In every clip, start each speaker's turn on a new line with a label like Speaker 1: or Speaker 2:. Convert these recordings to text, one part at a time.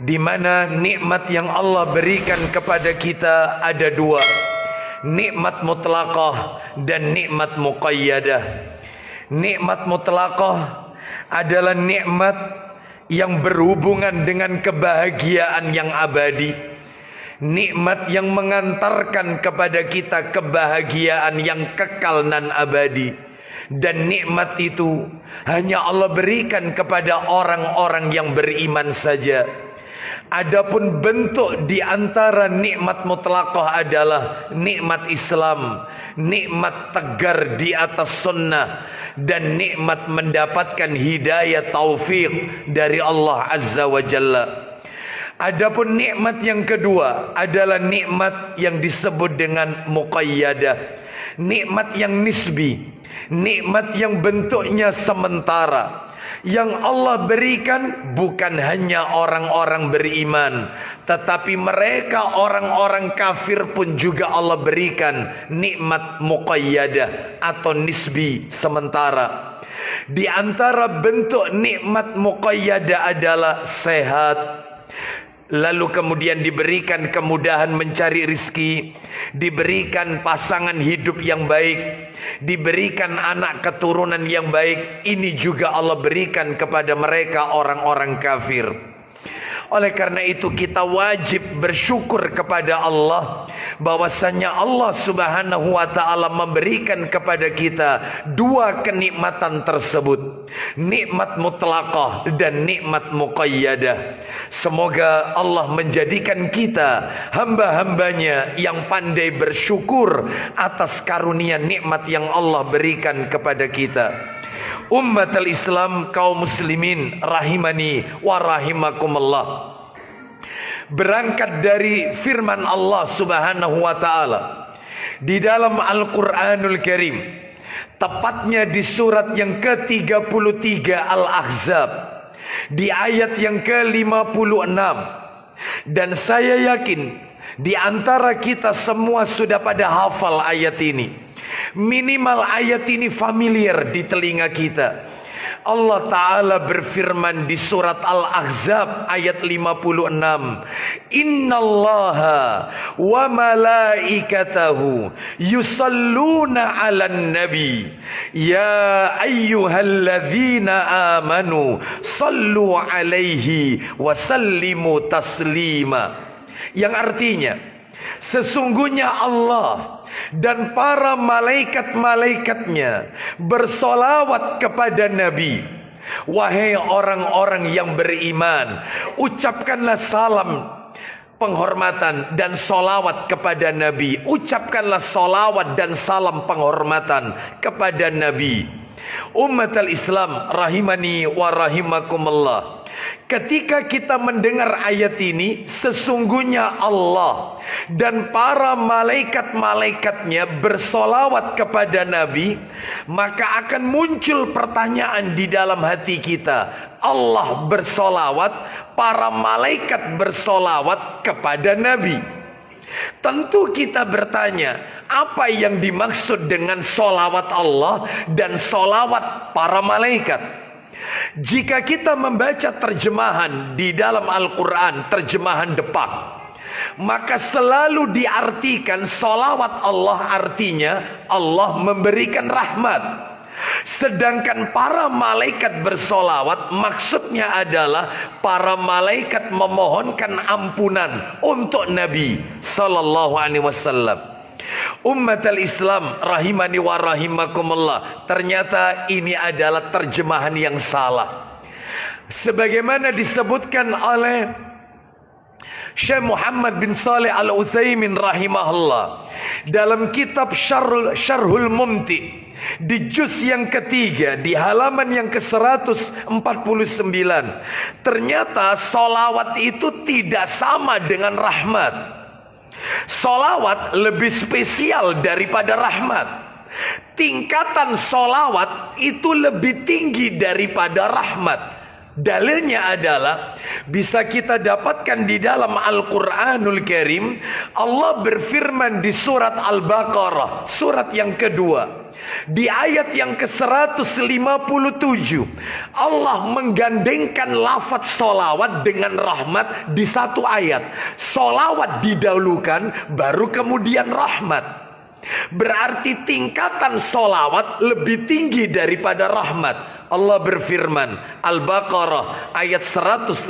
Speaker 1: di mana nikmat yang Allah berikan kepada kita ada dua, nikmat mutlaqah dan nikmat muqayyadah. Nikmat mutlaqah adalah nikmat yang berhubungan dengan kebahagiaan yang abadi, nikmat yang mengantarkan kepada kita kebahagiaan yang kekal nan abadi. Dan nikmat itu hanya Allah berikan kepada orang-orang yang beriman saja. Adapun bentuk di antara nikmat mutlaqah adalah nikmat Islam, nikmat tegar di atas sunnah, dan nikmat mendapatkan hidayah taufik dari Allah Azza wa Jalla. Adapun nikmat yang kedua adalah nikmat yang disebut dengan muqayyadah, nikmat yang nisbi, nikmat yang bentuknya sementara, yang Allah berikan bukan hanya orang-orang beriman, tetapi mereka orang-orang kafir pun juga Allah berikan nikmat muqayyadah atau nisbi, sementara. Di antara bentuk nikmat muqayyadah adalah sehat, lalu kemudian diberikan kemudahan mencari rizki, diberikan pasangan hidup yang baik, diberikan anak keturunan yang baik. Ini juga Allah berikan kepada mereka orang-orang kafir. Oleh karena itu kita wajib bersyukur kepada Allah bahwasanya Allah Subhanahu wa taala memberikan kepada kita dua kenikmatan tersebut, nikmat mutlaqah dan nikmat muqayyadah. Semoga Allah menjadikan kita hamba-hambanya yang pandai bersyukur atas karunia nikmat yang Allah berikan kepada kita. Ummatul Islam, kaum muslimin rahimani wa rahimakumullah. Berangkat dari firman Allah Subhanahu wa taala di dalam Al-Qur'anul Karim, tepatnya di surat yang ke-33 Al-Ahzab, di ayat yang ke-56. Dan saya yakin di antara kita semua sudah pada hafal ayat ini. Minimal ayat ini familiar di telinga kita. Allah Ta'ala berfirman di surat Al-Ahzab ayat 56, Innallaha wa malaikatahu yusalluna 'alan nabi ya ayyuhalladzina amanu sallu 'alaihi wa sallimu taslima. Yang artinya, sesungguhnya Allah dan para malaikat-malaikatnya bersolawat kepada Nabi. Wahai orang-orang yang beriman, ucapkanlah salam penghormatan dan solawat kepada Nabi. Ucapkanlah solawat dan salam penghormatan kepada Nabi. Ummatul Islam rahimani wa rahimakumullah. Ketika kita mendengar ayat ini, sesungguhnya Allah dan para malaikat-malaikatnya bersolawat kepada Nabi, maka akan muncul pertanyaan di dalam hati kita. Allah bersolawat, para malaikat bersolawat kepada Nabi. Tentu kita bertanya, apa yang dimaksud dengan solawat Allah dan solawat para malaikat? Jika kita membaca terjemahan di dalam Al-Quran, terjemahan Depak, maka selalu diartikan solawat Allah artinya Allah memberikan rahmat. Sedangkan para malaikat bersolawat maksudnya adalah para malaikat memohonkan ampunan untuk Nabi Sallallahu Alaihi Wasallam. Ummatul Islam rahimani wa rahimakumullah, ternyata ini adalah terjemahan yang salah. Sebagaimana disebutkan oleh Syekh Muhammad bin Saleh Al-Utsaimin rahimahullah dalam kitab Syarhul Mumti di juz yang ketiga di halaman yang ke-149, ternyata solawat itu tidak sama dengan rahmat. Solawat lebih spesial daripada rahmat. Tingkatan solawat itu lebih tinggi daripada rahmat. Dalilnya adalah bisa kita dapatkan di dalam Al-Quranul Karim. Allah berfirman di surat Al-Baqarah, surat yang kedua, di ayat yang ke-157, Allah menggandengkan lafaz solawat dengan rahmat di satu ayat. Solawat didahulukan, baru kemudian rahmat. Berarti tingkatan solawat lebih tinggi daripada rahmat. Allah berfirman, Al-Baqarah ayat 157,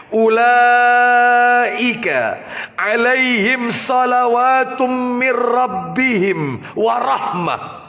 Speaker 1: Ulaika alaihim salawatum mir rabbihim wa rahmah.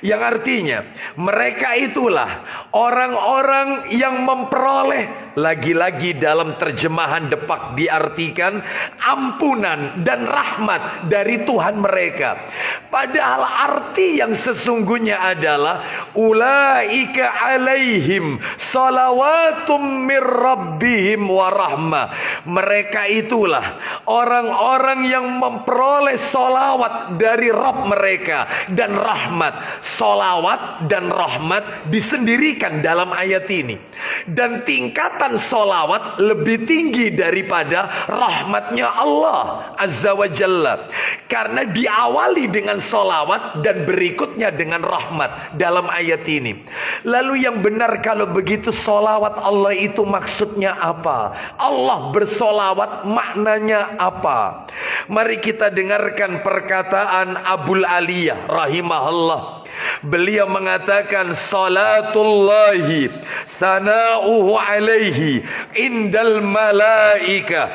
Speaker 1: Yang artinya, mereka itulah orang-orang yang memperoleh, lagi-lagi dalam terjemahan Depak diartikan, ampunan dan rahmat dari Tuhan mereka. Padahal arti yang sesungguhnya adalah ulaika alaihim salawatum mir rabbihim wa rahmah. Mereka itulah orang-orang yang memperoleh solawat dari Rabb mereka dan rahmat. Solawat dan rahmat disendirikan dalam ayat ini. Dan tingkatan solawat lebih tinggi daripada rahmatnya Allah Azza wa Jalla, karena diawali dengan solawat dan berikutnya dengan rahmat dalam ayat ini. Lalu yang benar kalau begitu, solawat Allah itu maksudnya apa? Allah bersolawat maknanya apa? Mari kita dengarkan perkataan Abul Aliyah rahimahullah. Beliau mengatakan, salatullahi sana'uhu alaihi indal malaika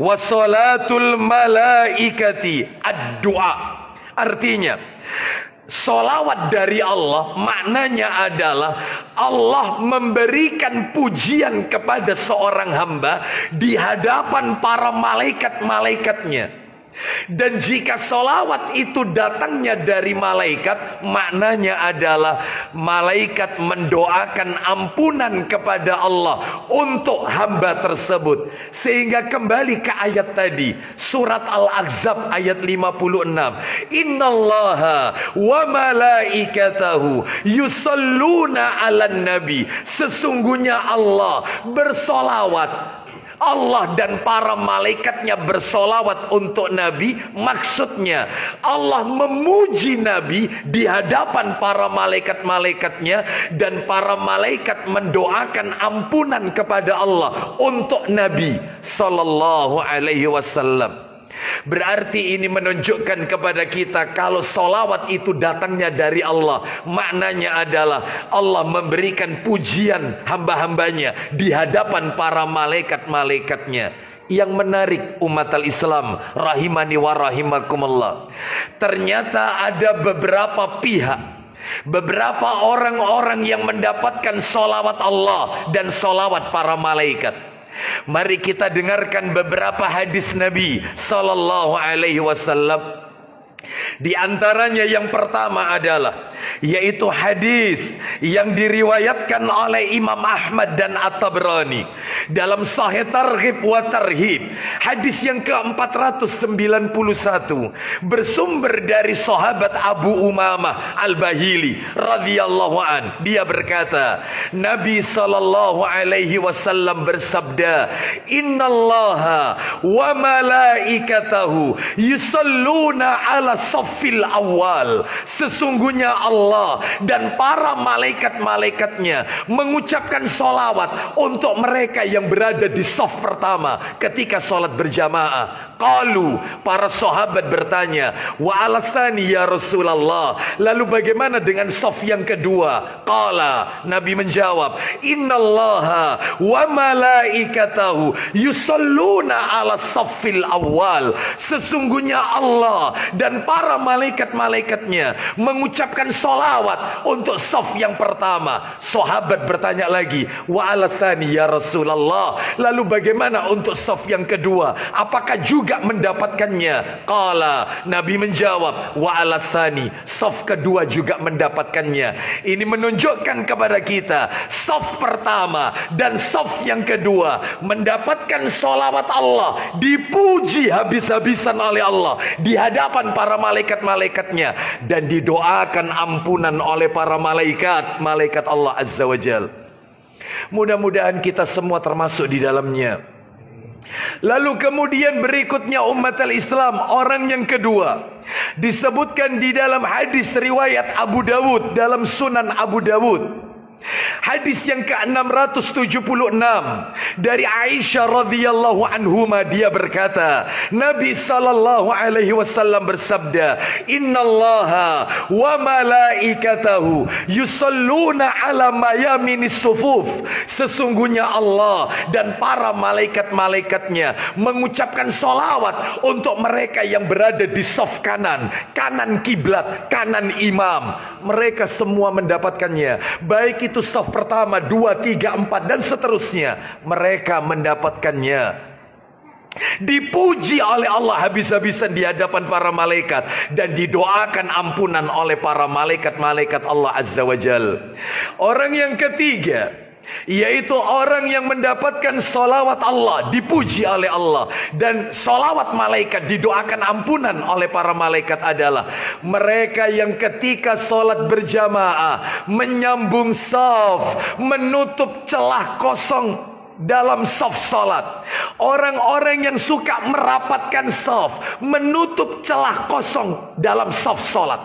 Speaker 1: wa salatul malaikati ad-du'a. Artinya, solawat dari Allah maknanya adalah Allah memberikan pujian kepada seorang hamba di hadapan para malaikat-malaikatnya. Dan jika solawat itu datangnya dari malaikat, maknanya adalah malaikat mendoakan ampunan kepada Allah untuk hamba tersebut. Sehingga kembali ke ayat tadi, surat Al-Ahzab ayat 56, Innallaha wa malaikatahu yusalluna 'alan nabi. Sesungguhnya Allah bersolawat, Allah dan para malaikatnya bersolawat untuk Nabi. Maksudnya Allah memuji Nabi di hadapan para malaikat-malaikatnya, dan para malaikat mendoakan ampunan kepada Allah untuk Nabi Sallallahu Alaihi Wasallam. Berarti ini menunjukkan kepada kita kalau solawat itu datangnya dari Allah, maknanya adalah Allah memberikan pujian hamba-hambanya di hadapan para malaikat-malaikatnya. Yang menarik umat al-Islam rahimani wa rahimakumullah, ternyata ada beberapa pihak, beberapa orang-orang yang mendapatkan solawat Allah dan solawat para malaikat. Mari kita dengarkan beberapa hadis Nabi Sallallahu Alaihi Wasallam. Di antaranya yang pertama adalah, yaitu hadis yang diriwayatkan oleh Imam Ahmad dan At-Tabrani dalam Sahih Targhib wa Tarhib, hadis yang ke-491, bersumber dari sahabat Abu Umamah Al-Bahili radhiyallahu an. Dia berkata, Nabi Sallallahu Alaihi Wasallam bersabda, Innallaha wa malaikatahu yusalluna ala saffil awal. Sesungguhnya Allah dan para malaikat-malaikatnya mengucapkan solawat untuk mereka yang berada di saf pertama ketika sholat berjamaah. Qalu, para sahabat bertanya, wa alasani ya Rasulullah, lalu bagaimana dengan saf yang kedua? Qala, Nabi menjawab, Innallaha wa malaikatahu yusalluna ala saffil awal. Sesungguhnya Allah dan para malaikat-malaikatnya mengucapkan solawat untuk saf yang pertama. Sahabat bertanya lagi, wa alasani ya Rasulullah, lalu bagaimana untuk saf yang kedua? Apakah juga mendapatkannya? Qala, Nabi menjawab, wa alasani, saf kedua juga mendapatkannya. Ini menunjukkan kepada kita, saf pertama dan saf yang kedua mendapatkan solawat Allah, dipuji habis-habisan oleh Allah di hadapan para malaikat-malaikatnya, dan didoakan ampunan oleh para malaikat Allah Azza wa Jal. Mudah-mudahan kita semua termasuk di dalamnya. Lalu kemudian berikutnya umat al-Islam, orang yang kedua, disebutkan di dalam hadis riwayat Abu Dawud, dalam Sunan Abu Dawud. Hadis yang ke-676 dari Aisyah radhiyallahu anhuma, dia berkata, Nabi sallallahu alaihi wasallam bersabda, "Innallaha wa malaikatahu yusalluna ala mayaminis sufuf." Sesungguhnya Allah dan para malaikat-malaikatnya mengucapkan solawat untuk mereka yang berada di saf kanan, kanan kiblat, kanan imam. Mereka semua mendapatkannya, baik itu saf pertama, 2, 3, 4 dan seterusnya. Mereka mendapatkannya. Dipuji oleh Allah habis-habisan di hadapan para malaikat, dan didoakan ampunan oleh para malaikat-malaikat Allah Azza wa Jal. Orang yang ketiga, yaitu orang yang mendapatkan solawat Allah, dipuji oleh Allah, dan solawat malaikat, didoakan ampunan oleh para malaikat, adalah mereka yang ketika sholat berjamaah menyambung saf, menutup celah kosong dalam saf salat. Orang-orang yang suka merapatkan saf, menutup celah kosong dalam saf salat,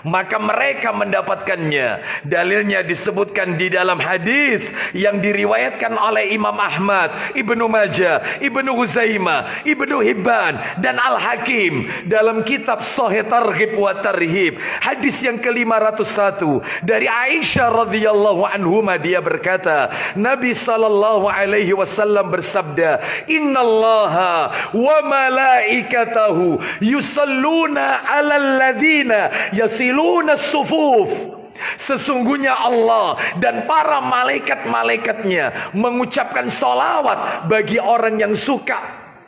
Speaker 1: maka mereka mendapatkannya. Dalilnya disebutkan di dalam hadis yang diriwayatkan oleh Imam Ahmad, Ibnu Majah, Ibnu Huzaimah, Ibnu Hibban dan Al-Hakim dalam kitab Sahih Targhib wa Tarhib. Hadis yang ke-501 dari Aisyah radhiyallahu anhuma, dia berkata, Nabi sallallahu alaihi wasallam bersabda, "Innallaha wa malaikatahu yusalluna 'alal ladzina siluna sufuf." Sesungguhnya Allah dan para malaikat-malaikatnya mengucapkan solawat bagi orang yang suka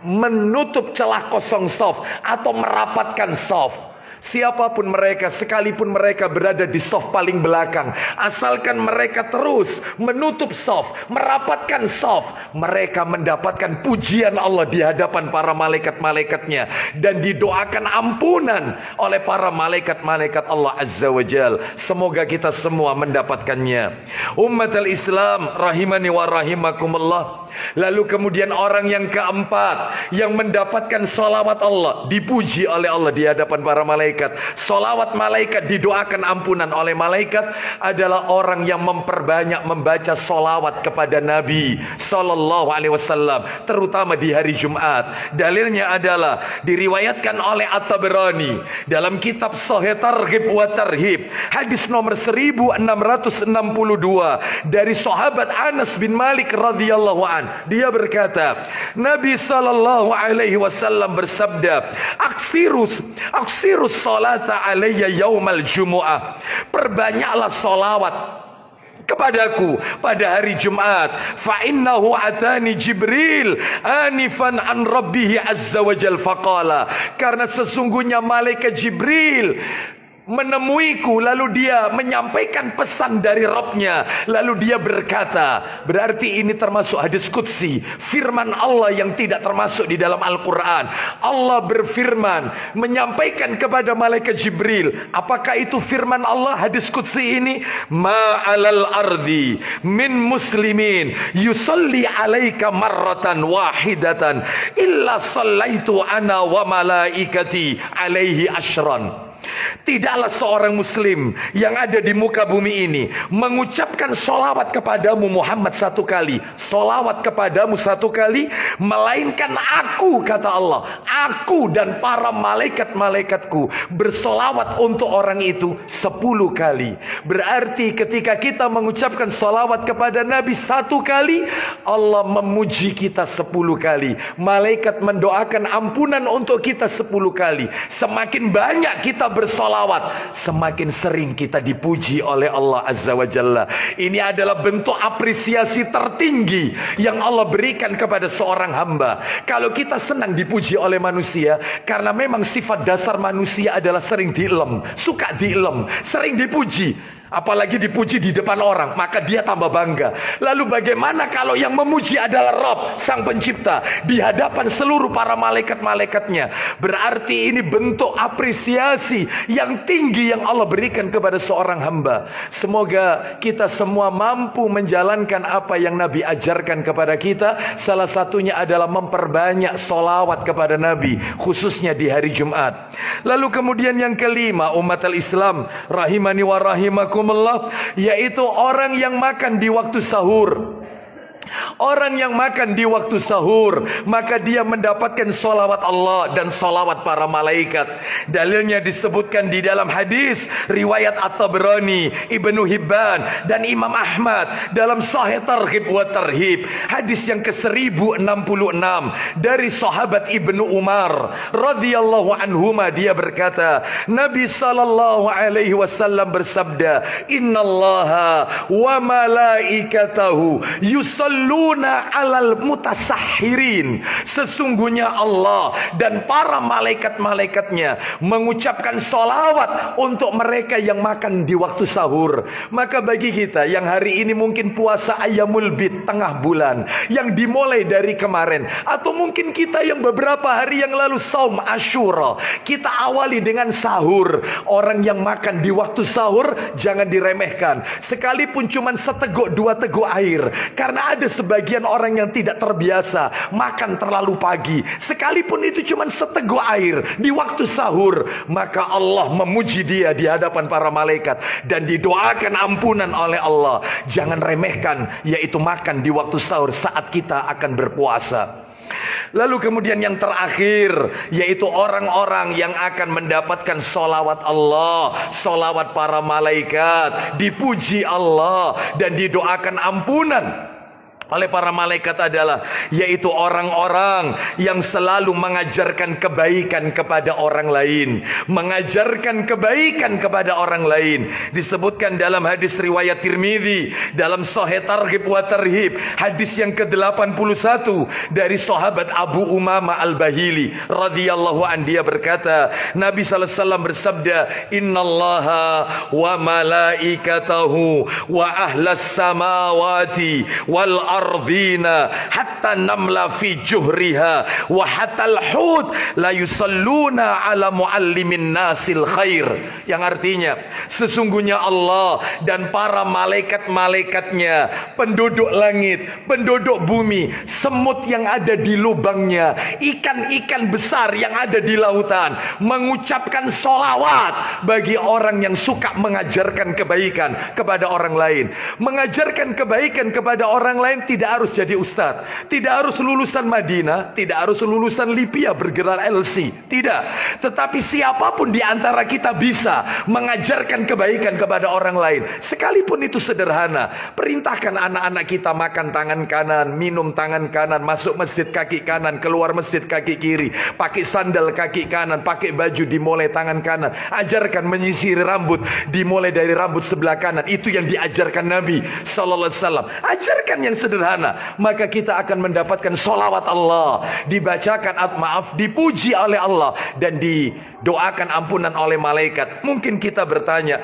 Speaker 1: menutup celah kosong saf atau merapatkan saf. Siapapun mereka, sekalipun mereka berada di saf paling belakang, asalkan mereka terus menutup saf, merapatkan saf, mereka mendapatkan pujian Allah di hadapan para malaikat-malaikatnya, dan didoakan ampunan oleh para malaikat-malaikat Allah Azza wa Jal. Semoga kita semua mendapatkannya. Umat al-Islam rahimani wa rahimakumullah. Lalu kemudian orang yang keempat yang mendapatkan salawat Allah, dipuji oleh Allah di hadapan para malaikat, salawat malaikat, didoakan ampunan oleh malaikat, adalah orang yang memperbanyak membaca salawat kepada Nabi sallallahu alaihi wasallam, terutama di hari Jumat. Dalilnya adalah diriwayatkan oleh At-Tabrani dalam kitab Sahih Targhib wa Tarhib, hadis nomor 1662 dari sahabat Anas bin Malik radhiyallahu an. Dia berkata, Nabi sallallahu alaihi wasallam bersabda, aksirus salata alayya yaumal jumu'ah. Perbanyaklah salawat kepadaku pada hari Jumat. Fa innahu atani Jibril anifan an rabbih azza wa jal faqala. Karena sesungguhnya malaikat Jibril menemuiku, lalu dia menyampaikan pesan dari Rabbnya, lalu dia berkata, berarti ini termasuk hadis qudsi, firman Allah yang tidak termasuk di dalam Al-Quran. Allah berfirman, menyampaikan kepada malaikat Jibril. Apakah itu firman Allah, hadis qudsi ini? Ma'alal ardi min muslimin yusalli alaika marratan wahidatan illa sallaitu ana wa malaikati alaihi ashran. Tidaklah seorang muslim yang ada di muka bumi ini mengucapkan solawat kepadamu Muhammad satu kali, solawat kepadamu satu kali, melainkan aku, kata Allah, aku dan para malaikat-malaikatku bersolawat untuk orang itu 10 kali. Berarti ketika kita mengucapkan solawat kepada Nabi satu kali, Allah memuji kita 10 kali, malaikat mendoakan ampunan untuk kita 10 kali. Semakin banyak kita bersolawat, semakin sering kita dipuji oleh Allah Azza wa Jalla. Ini adalah bentuk apresiasi tertinggi yang Allah berikan kepada seorang hamba. Kalau kita senang dipuji oleh manusia, karena memang sifat dasar manusia adalah sering dielem, suka dielem, sering dipuji. apalagi dipuji di depan orang, maka dia tambah bangga. Lalu bagaimana kalau yang memuji adalah Rabb, Sang Pencipta, di hadapan seluruh para malaikat-malaikatnya? Berarti ini bentuk apresiasi yang tinggi yang Allah berikan kepada seorang hamba. Semoga kita semua mampu menjalankan apa yang Nabi ajarkan kepada kita. Salah satunya adalah memperbanyak sholawat kepada Nabi, khususnya di hari Jumat. Lalu kemudian yang kelima, umat al-Islam rahimani wa rahimakumullah, yaitu orang yang makan di waktu sahur. Orang yang makan di waktu sahur, maka dia mendapatkan sholawat Allah dan sholawat para malaikat. Dalilnya disebutkan di dalam hadis riwayat At-Tabrani, Ibnu Hibban, dan Imam Ahmad dalam Sahih Targhib wa Tarhib. Hadis yang ke-1066 dari sahabat Ibnu Umar radhiyallahu anhuma, dia berkata, Nabi sallallahu alaihi wasallam bersabda, Innallaha wa malaikatahu yusalluna alal mutasahhirin. Sesungguhnya Allah dan para malaikat-malaikatnya mengucapkan sholawat untuk mereka yang makan di waktu sahur. Maka bagi kita yang hari ini mungkin puasa Ayyamul Bid, tengah bulan, yang dimulai dari kemarin, atau mungkin kita yang beberapa hari yang lalu saum Asyura, kita awali dengan sahur. Orang yang makan di waktu sahur jangan diremehkan, sekalipun cuma seteguk dua teguk air. Karena ada sebagian orang yang tidak terbiasa makan terlalu pagi, sekalipun itu cuma seteguk air di waktu sahur, maka Allah memuji dia di hadapan para malaikat dan didoakan ampunan oleh Allah. Jangan remehkan, yaitu makan di waktu sahur saat kita akan berpuasa. Lalu kemudian yang terakhir, yaitu orang-orang yang akan mendapatkan sholawat Allah, sholawat para malaikat, dipuji Allah dan didoakan ampunan oleh para malaikat adalah, yaitu orang-orang yang selalu mengajarkan kebaikan kepada orang lain, mengajarkan kebaikan kepada orang lain. Disebutkan dalam hadis riwayat Tirmidzi dalam Sahih Targhib wa Tarhib, hadis yang ke-81 dari sahabat Abu Umamah Al-Bahili radhiyallahu an, dia berkata, Nabi sallallahu alaihi wasallam bersabda, Innallaha wa malaikatahu wa ahlas samawati wal ardina hatta namla fi juhriha wa hatta al-hud la yusalluna ala muallimin nasil khair. Yang artinya, sesungguhnya Allah dan para malaikat-malaikatnya, penduduk langit, penduduk bumi, semut yang ada di lubangnya, ikan-ikan besar yang ada di lautan, mengucapkan sholawat bagi orang yang suka mengajarkan kebaikan kepada orang lain. Mengajarkan kebaikan kepada orang lain tidak harus jadi ustadz, tidak harus lulusan Madinah, tidak harus lulusan Libya bergelar LC, tidak. Tetapi siapapun di antara kita bisa mengajarkan kebaikan kepada orang lain, sekalipun itu sederhana. Perintahkan anak-anak kita makan tangan kanan, minum tangan kanan, masuk masjid kaki kanan, keluar masjid kaki kiri, pakai sandal kaki kanan, pakai baju dimulai tangan kanan. Ajarkan menyisir rambut dimulai dari rambut sebelah kanan. Itu yang diajarkan Nabi sallallahu alaihi wasallam. Ajarkan yang sederhana, maka kita akan mendapatkan sholawat Allah, dibacakan dipuji oleh Allah dan didoakan ampunan oleh malaikat. Mungkin kita bertanya,